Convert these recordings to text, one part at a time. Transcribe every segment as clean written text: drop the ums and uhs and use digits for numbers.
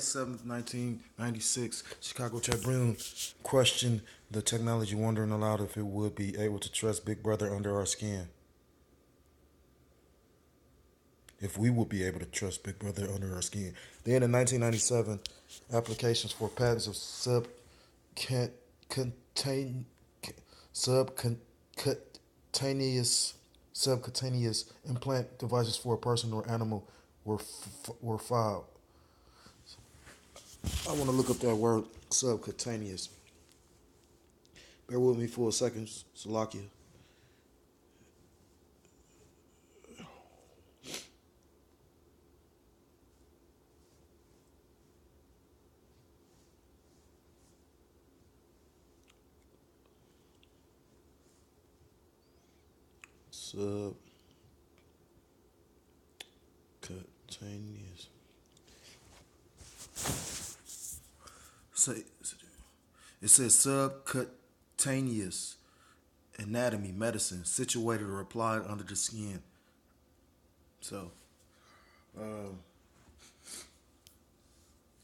7th, 1996, Chicago Tribune questioned the technology, wondering aloud if it would be able to trust Big Brother under our skin. If we would be able to trust Big Brother under our skin. Then in 1997, applications for patents of subcontain, subcutaneous subcutaneous implant devices for a person or animal were filed. I want to look up that word subcutaneous. Bear with me for a second, Salakia. Subcutaneous. It says subcutaneous anatomy medicine situated or applied under the skin. So, uh,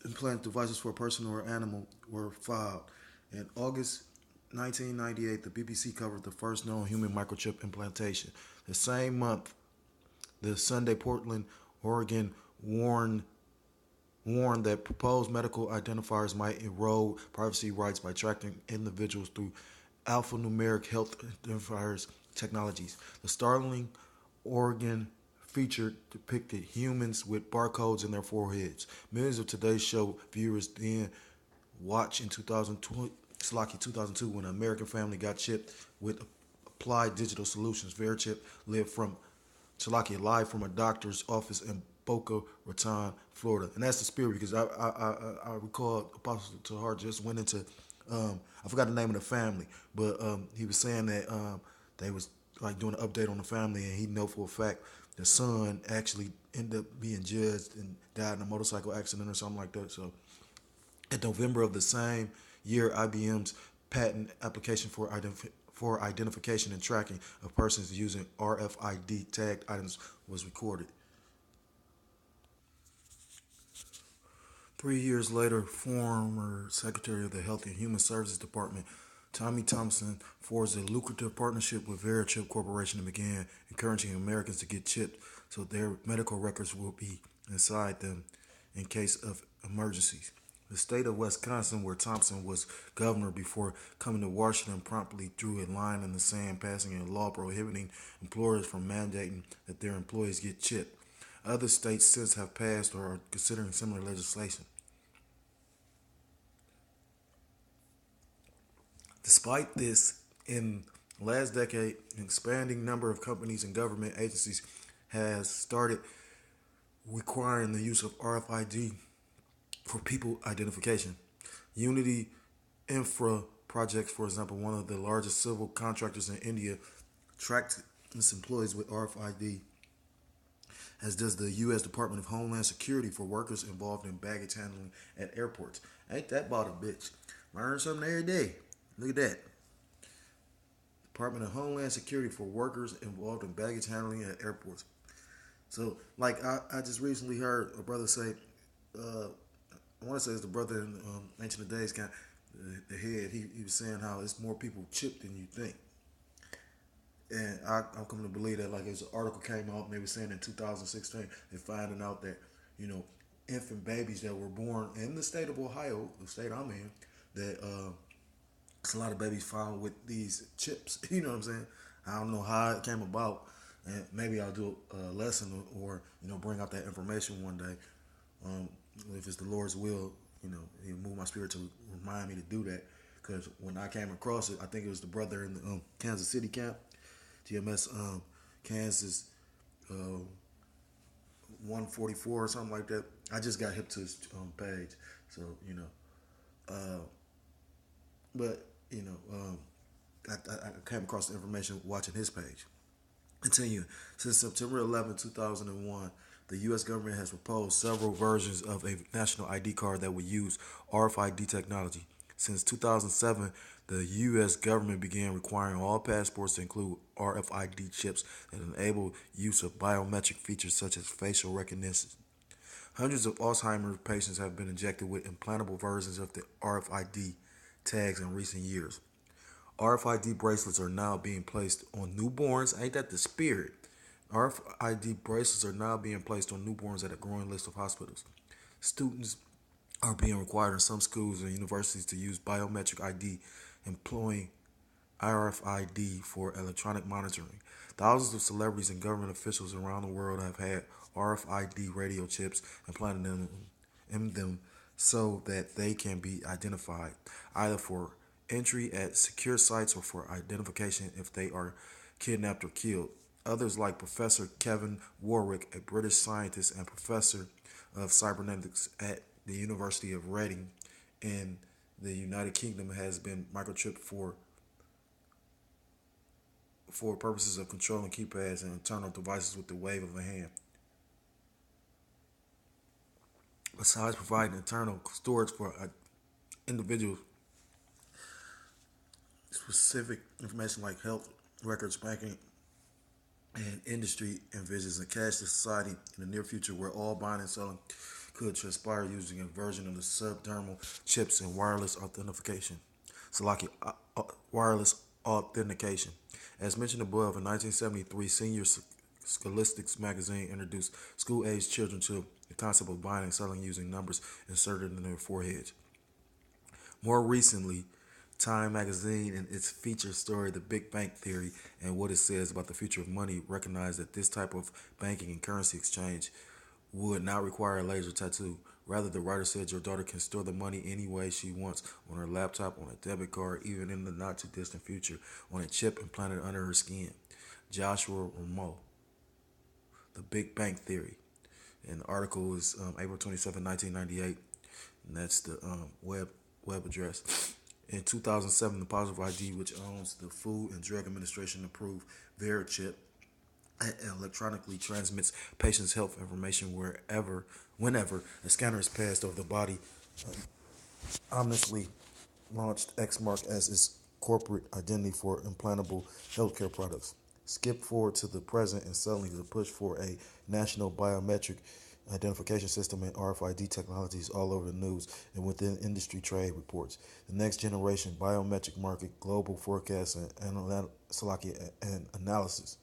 implant devices for a person or animal were filed. In August 1998, the BBC covered the first known human microchip implantation. The same month, the Sunday Portland, Oregon warned that proposed medical identifiers might erode privacy rights by tracking individuals through alphanumeric health identifiers technologies. The startling Oregon feature depicted humans with barcodes in their foreheads. Millions of Today's Show viewers then watched in 2002 when an American family got chipped with Applied Digital Solutions. Verichip lived from Chalaki live from a doctor's office in Boca Raton, Florida, and that's the spirit because I recall Apostle Tahar just went into I forgot the name of the family, but he was saying that they was like doing an update on the family, and he know for a fact the son actually ended up being judged and died in a motorcycle accident or something like that. So in November of the same year, IBM's patent application for identification and tracking of persons using RFID tagged items was recorded. 3 years later, former Secretary of the Health and Human Services Department Tommy Thompson forged a lucrative partnership with Verichip Corporation and began encouraging Americans to get chipped so their medical records will be inside them in case of emergencies. The state of Wisconsin, where Thompson was governor before coming to Washington, promptly drew a line in the sand, passing a law prohibiting employers from mandating that their employees get chipped. Other states since have passed or are considering similar legislation. Despite this, in the last decade, an expanding number of companies and government agencies has started requiring the use of RFID for people identification. Unity Infra Projects, for example, one of the largest civil contractors in India, tracked its employees with RFID, as does the U.S. Department of Homeland Security for workers involved in baggage handling at airports. Ain't that about a bitch? Learn something every day. Look at that. Department of Homeland Security for workers involved in baggage handling at airports. So, like, I just recently heard a brother say, I want to say it's the brother in Ancient of Days, kind of, the head. He was saying how it's more people chipped than you think. And I'm coming to believe that, like, as an article came out, and they were saying in 2016, they're finding out that, you know, infant babies that were born in the state of Ohio, the state I'm in, that it's a lot of babies found with these chips. You know what I'm saying? I don't know how it came about, and maybe I'll do a lesson or bring out that information one day. Um, if it's the Lord's will, He'll move my spirit to remind me to do that. Because when I came across it, I think it was the brother in the Kansas City camp, GMS Kansas 144 or something like that. I just got hip to his page, so uh, but I came across the information watching his page. Continue. Since September 2001, the U.S. government has proposed several versions of a national ID card that would use RFID technology. Since 2007, the U.S. government began requiring all passports to include RFID chips that enable use of biometric features such as facial recognition. Hundreds of Alzheimer's patients have been injected with implantable versions of the RFID tags in recent years. RFID bracelets are now being placed on newborns. Ain't that the spirit? RFID bracelets are now being placed on newborns at a growing list of hospitals. Students are being required in some schools and universities to use biometric ID, employing RFID for electronic monitoring. Thousands of celebrities and government officials around the world have had RFID radio chips implanted in them so that they can be identified, either for entry at secure sites or for identification if they are kidnapped or killed. Others, like Professor Kevin Warwick, a British scientist and professor of cybernetics at the University of Reading in the United Kingdom, has been microchipped for purposes of controlling keypads and internal devices with the wave of a hand. Besides providing internal storage for individual specific information like health records, banking, and industry envisions a cashless society in the near future where all buying and selling could transpire using a version of the subdermal chips and wireless authentication. Salaki, wireless authentication. As mentioned above, in 1973, Senior Scholastics magazine introduced school-aged children to the concept of buying and selling using numbers inserted in their foreheads. More recently, Time magazine in its feature story, The Big Bank Theory, and what it says about the future of money, recognized that this type of banking and currency exchange would not require a laser tattoo. Rather, the writer said your daughter can store the money any way she wants, on her laptop, on a debit card, even in the not too distant future, on a chip implanted under her skin. Joshua Ramo, The Big Bank Theory. And the article is April 27, 1998, and that's the web address. In 2007, the Positive ID, which owns the Food and Drug Administration approved VeriChip, electronically transmits patients' health information whenever a scanner is passed over the body, ominously launched Xmark as its corporate identity for implantable healthcare products. Skip forward to the present and suddenly the push for a national biometric identification system and RFID technologies all over the news and within industry trade reports. The next generation biometric market global forecast and analysis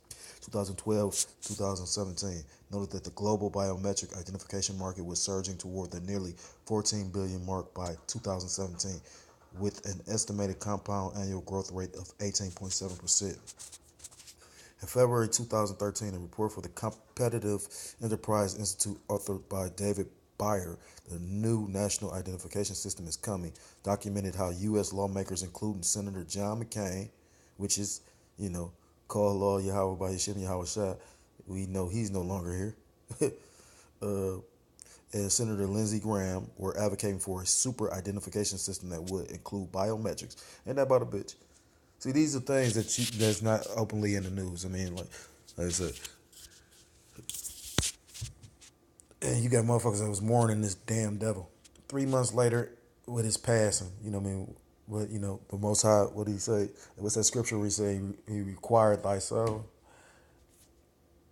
2012-2017 noted that the global biometric identification market was surging toward the nearly 14 billion mark by 2017 with an estimated compound annual growth rate of 18.7%. In February 2013, a report for the Competitive Enterprise Institute authored by David Beyer, The New National Identification System is Coming, documented how U.S. lawmakers, including Senator John McCain, which is, call law Yahweh by Yashim Yahweh Shah, we know he's no longer here, and Senator Lindsey Graham were advocating for a super identification system that would include biometrics. Ain't that about a bitch? See, these are things that's not openly in the news. I mean, like I said, and you got motherfuckers that was mourning this damn devil. 3 months later, with his passing, what I mean? But the Most High, what did he say? What's that scripture where he say he required thy soul?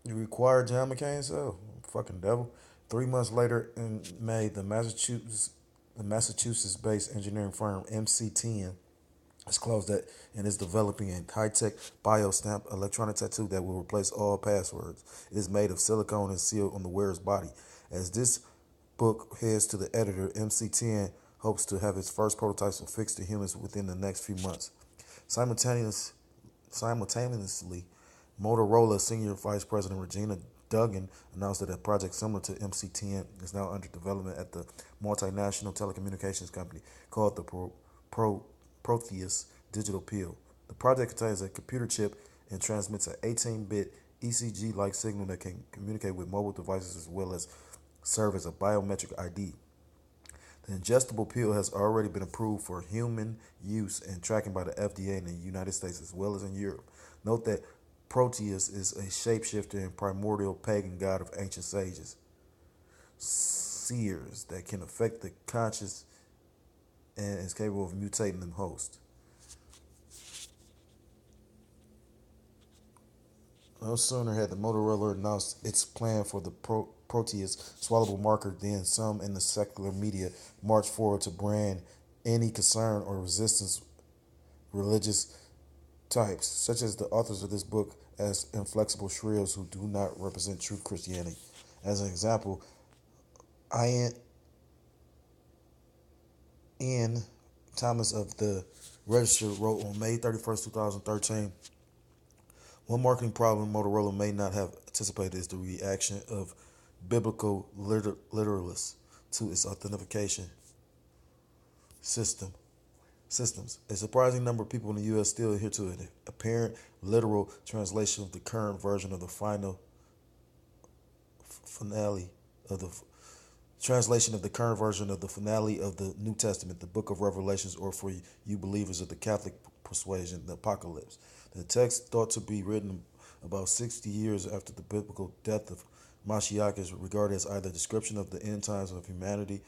He required John McCain's soul. Fucking devil. 3 months later, in May, the Massachusetts-based engineering firm MC10 disclosed that and is developing a high-tech biostamp electronic tattoo that will replace all passwords. It is made of silicone and sealed on the wearer's body. As this book heads to the editor, MC10 hopes to have its first prototypes affixed to humans within the next few months. Simultaneously, Motorola Senior Vice President Regina Duggan announced that a project similar to MC10 is now under development at the multinational telecommunications company called the Protheus Digital Pill. The project contains a computer chip and transmits an 18-bit ECG-like signal that can communicate with mobile devices as well as serve as a biometric ID. The ingestible pill has already been approved for human use and tracking by the FDA in the United States as well as in Europe. Note that Proteus is a shapeshifter and primordial pagan god of ancient sages, seers that can affect the conscious and is capable of mutating them host. No sooner had the Motorola announced its plan for the Proteus swallowable marker, then some in the secular media march forward to brand any concern or resistance religious types, such as the authors of this book, as inflexible shrills who do not represent true Christianity. As an example, Ian Ian Thomas of the Register wrote on May 31st, 2013, one marketing problem Motorola may not have anticipated is the reaction of biblical literalists to its authentication system systems. A surprising number of people in the U.S. still adhere to an apparent literal translation of the current version of the final finale of the translation of the current version of the finale of the New Testament, the Book of Revelations, or for you believers of the Catholic persuasion, the Apocalypse. The text, thought to be written about 60 years after the biblical death of Mashiach, is regarded as either a description of the end times of humanity,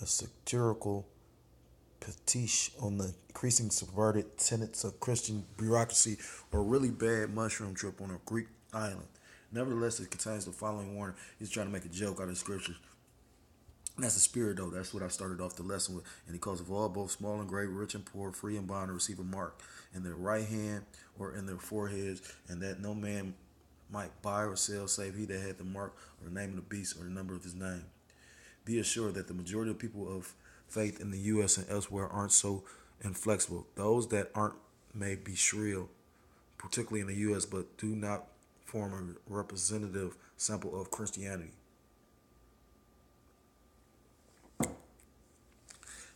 a satirical pastiche on the increasing subverted tenets of Christian bureaucracy, or a really bad mushroom trip on a Greek island. Nevertheless, it contains the following warning. He's trying to make a joke out of the scriptures. And that's the spirit, though. That's what I started off the lesson with. And he calls of all, both small and great, rich and poor, free and bond, to receive a mark in their right hand or in their foreheads, and that no man might buy or sell save he that had the mark or the name of the beast or the number of his name. Be assured that the majority of people of faith in the U.S. and elsewhere aren't so inflexible. Those that aren't may be shrill, particularly in the U.S., but do not form a representative sample of Christianity.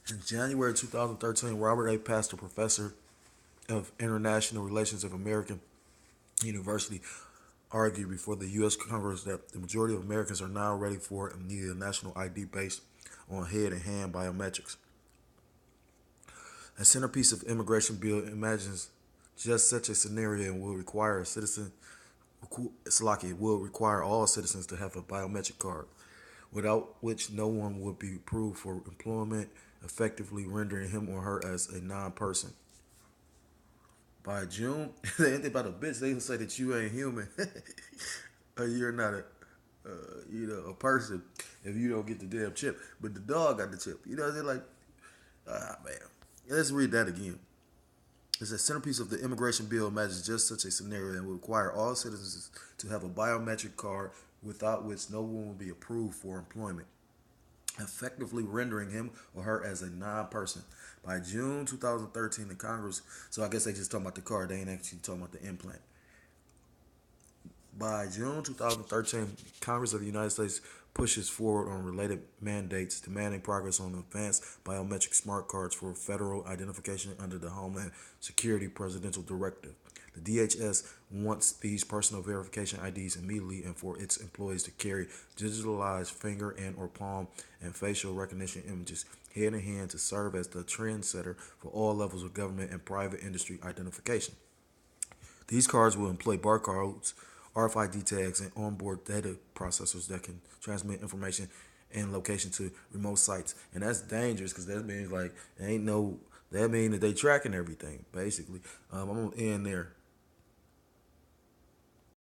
In January 2013, Robert A. Pastor, professor of international relations of American University, argued before the U.S. Congress that the majority of Americans are now ready for and need a national ID based on head and hand biometrics. A centerpiece of immigration bill imagines just such a scenario and will require will require all citizens to have a biometric card, without which no one would be approved for employment, effectively rendering him or her as a non-person. By June, they ain't about a bitch. They say that you ain't human, or you're not a person if you don't get the damn chip. But the dog got the chip. They're like, man. Let's read that again. It's a centerpiece of the immigration bill imagines just such a scenario and will require all citizens to have a biometric card, without which no one will be approved for employment, effectively rendering him or her as a non-person. By June 2013, the Congress, so I guess they just talking about the card, they ain't actually talking about the implant. By June 2013, Congress of the United States pushes forward on related mandates demanding progress on advanced biometric smart cards for federal identification under the Homeland Security Presidential Directive. The DHS wants these personal verification IDs immediately and for its employees to carry digitalized finger and or palm and facial recognition images hand in hand to serve as the trendsetter for all levels of government and private industry identification. These cards will employ barcodes, RFID tags, and onboard data processors that can transmit information and location to remote sites. And that's dangerous because that means that means that they tracking everything, basically. I'm going to end there.